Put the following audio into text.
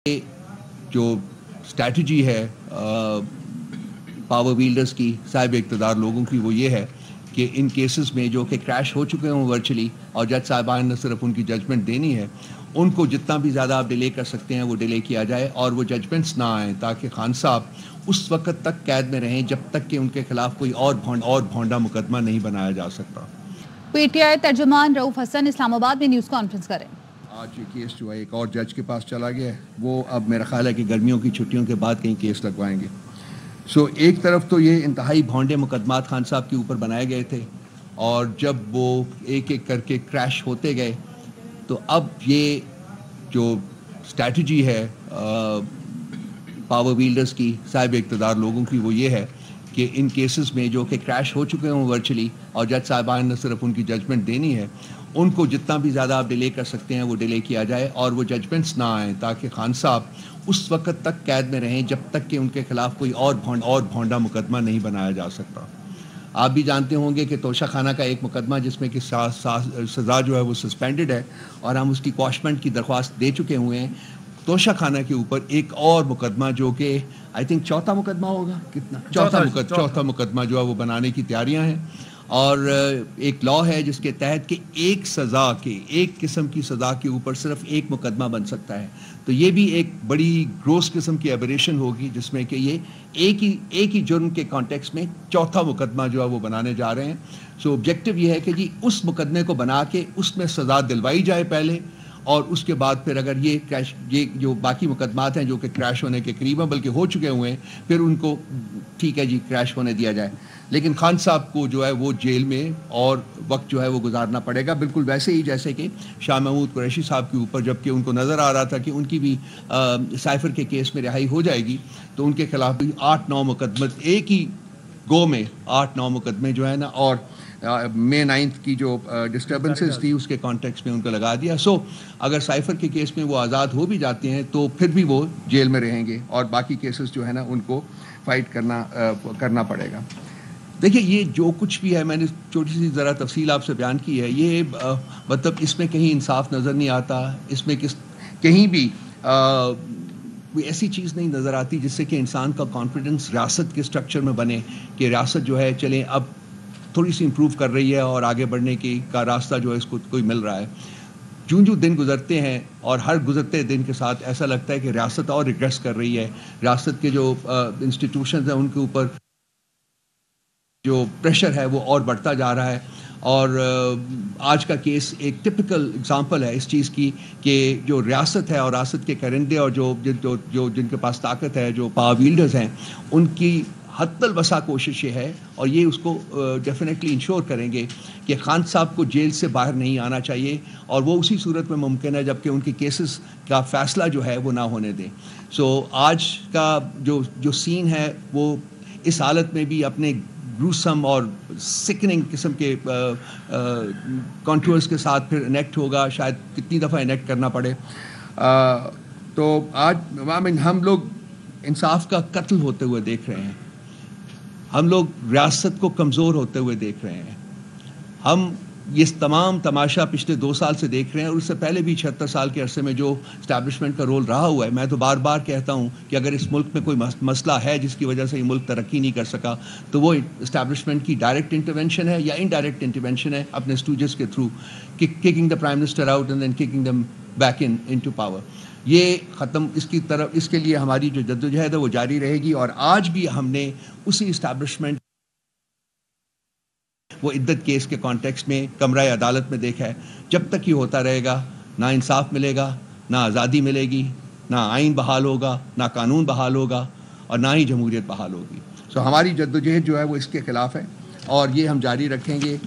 जो स्ट्रैटेजी है पावर विल्डर्स की, साहिब इक़्तिदार लोगों की, वो ये है कि इन केसेस में जो कि क्रैश हो चुके हों वर्चुअली और जज साहिबान ने सिर्फ उनकी जजमेंट देनी है, उनको जितना भी ज़्यादा आप डिले कर सकते हैं वो डिले किया जाए और वो जजमेंट्स ना आएँ ताकि खान साहब उस वक्त तक कैद में रहें जब तक कि उनके खिलाफ कोई और भोंडा मुकदमा नहीं बनाया जा सकता। पीटीआई तर्जुमान रऊफ हसन इस्लामाबाद में न्यूज़ कॉन्फ्रेंस करें। आज ये केस जो है एक और जज के पास चला गया है, वो अब मेरा ख्याल है कि गर्मियों की छुट्टियों के बाद कहीं केस लगवाएंगे। एक तरफ तो ये इंतहाई भोंडे मुकदमात खान साहब के ऊपर बनाए गए थे और जब वो एक एक करके क्रैश होते गए तो अब ये जो स्ट्रैटेजी है पावर विल्डर्स की, साहिब इक़्तिदार लोगों की, वो ये है कि इन केसेस में जो कि क्रैश हो चुके हों वर्चुअली और जज साहिबान ने सिर्फ उनकी जजमेंट देनी है, उनको जितना भी ज़्यादा आप डिले कर सकते हैं वो डिले किया जाए और वो जजमेंट्स ना आएँ ताकि खान साहब उस वक्त तक कैद में रहें जब तक कि उनके खिलाफ कोई और भोंडा मुकदमा नहीं बनाया जा सकता। आप भी जानते होंगे कि तोशा खाना का एक मुकदमा जिसमें कि सज़ा जो है वो सस्पेंडेड है और हम उसकी क्वाशमेंट की दरख्वास्त दे चुके हुए हैं। तोशा खाना के ऊपर एक और मुकदमा जो कि आई थिंक चौथा मुकदमा होगा, कितना चौथा मुकदमा जो है वो बनाने की तैयारियां हैं और एक लॉ है जिसके तहत कि एक किस्म की सज़ा के ऊपर सिर्फ एक मुकदमा बन सकता है। तो ये भी एक बड़ी ग्रोस किस्म की एबरेशन होगी जिसमें कि ये एक ही जुर्म के कॉन्टेक्स्ट में चौथा मुकदमा जो है वो बनाने जा रहे हैं। ऑब्जेक्टिव ये है कि जी उस मुकदमे को बना के उसमें सज़ा दिलवाई जाए पहले और उसके बाद फिर अगर ये जो बाकी मुकदमात हैं जो कि क्रैश होने के करीब हैं बल्कि हो चुके हुए हैं, फिर उनको ठीक है जी क्रैश होने दिया जाए। लेकिन खान साहब को जो है वो जेल में और वक्त जो है वो गुजारना पड़ेगा, बिल्कुल वैसे ही जैसे कि शाह महमूद कुरैशी साहब के ऊपर, जबकि उनको नज़र आ रहा था कि उनकी भी साइफर के केस में रिहाई हो जाएगी तो उनके खिलाफ भी 8-9 मुकदमे एक ही गो में 8-9 मुकदमे जो है ना और May 9 की जो डिस्टर्बेंसेस थी उसके कॉन्टेक्स्ट में उनको लगा दिया। अगर साइफर के केस में वो आज़ाद हो भी जाते हैं तो फिर भी वो जेल में रहेंगे और बाकी केसेस जो है ना उनको फाइट करना पड़ेगा। देखिए ये जो कुछ भी है, मैंने छोटी सी ज़रा तफसील आपसे बयान की है, ये मतलब इसमें कहीं इंसाफ नज़र नहीं आता, इसमें कहीं भी कोई ऐसी चीज़ नहीं नज़र आती जिससे कि इंसान का कॉन्फिडेंस रियासत के स्ट्रक्चर में बने कि रियासत जो है चलें अब थोड़ी सी इम्प्रूव कर रही है और आगे बढ़ने का रास्ता जो है इसको कोई मिल रहा है। जो दिन गुजरते हैं और हर गुजरते दिन के साथ ऐसा लगता है कि रियासत और रिग्रेस कर रही है, रियासत के जो इंस्टीट्यूशंस हैं उनके ऊपर जो प्रेशर है वो और बढ़ता जा रहा है। और आज का केस एक टिपिकल एग्जांपल है इस चीज़ की कि जो रियासत है और रियासत के करिंदे और जो जिनके पास ताकत है, जो पावर विल्डर्स हैं, उनकी हत्तल बसा कोशिश ये है और ये उसको डेफिनेटली इंश्योर करेंगे कि खान साहब को जेल से बाहर नहीं आना चाहिए और वो उसी सूरत में मुमकिन है जबकि उनके केसेस का फ़ैसला जो है वो ना होने दें। आज का जो सीन है वो इस हालत में भी अपने ग्रूसम और सिकनिंग किस्म के कॉन्टूर्स के साथ फिर इनेक्ट होगा, शायद कितनी दफ़ा इनेक्ट करना पड़े। तो आज हम लोग इंसाफ का कत्ल होते हुए देख रहे हैं, हम लोग रियासत को कमज़ोर होते हुए देख रहे हैं, हम ये तमाम तमाशा पिछले 2 साल से देख रहे हैं और उससे पहले भी 76 साल के अरसे में जो इस्टेब्लिशमेंट का रोल रहा हुआ है। मैं तो बार बार कहता हूँ कि अगर इस मुल्क में कोई मसला है जिसकी वजह से ये मुल्क तरक्की नहीं कर सका तो वो इस्टेब्लिशमेंट की डायरेक्ट इंटरवेंशन है या इनडायरेक्ट इंटरवेंशन है अपने स्टूडेंट्स के through, kicking the prime minister out and then kicking them back into power. ये ख़त्म, इसके लिए हमारी जो जद्दोजहद है वो जारी रहेगी और आज भी हमने उसी इस्टेब्लिशमेंट वो इद्दत केस के कॉन्टेक्स्ट में कमरा अदालत में देखा है। जब तक ये होता रहेगा ना इंसाफ मिलेगा, ना आज़ादी मिलेगी, ना आइन बहाल होगा, ना कानून बहाल होगा और ना ही जमहूरियत बहाल होगी। हमारी जद्दोजहद जो है वो इसके ख़िलाफ़ है और ये हम जारी रखेंगे।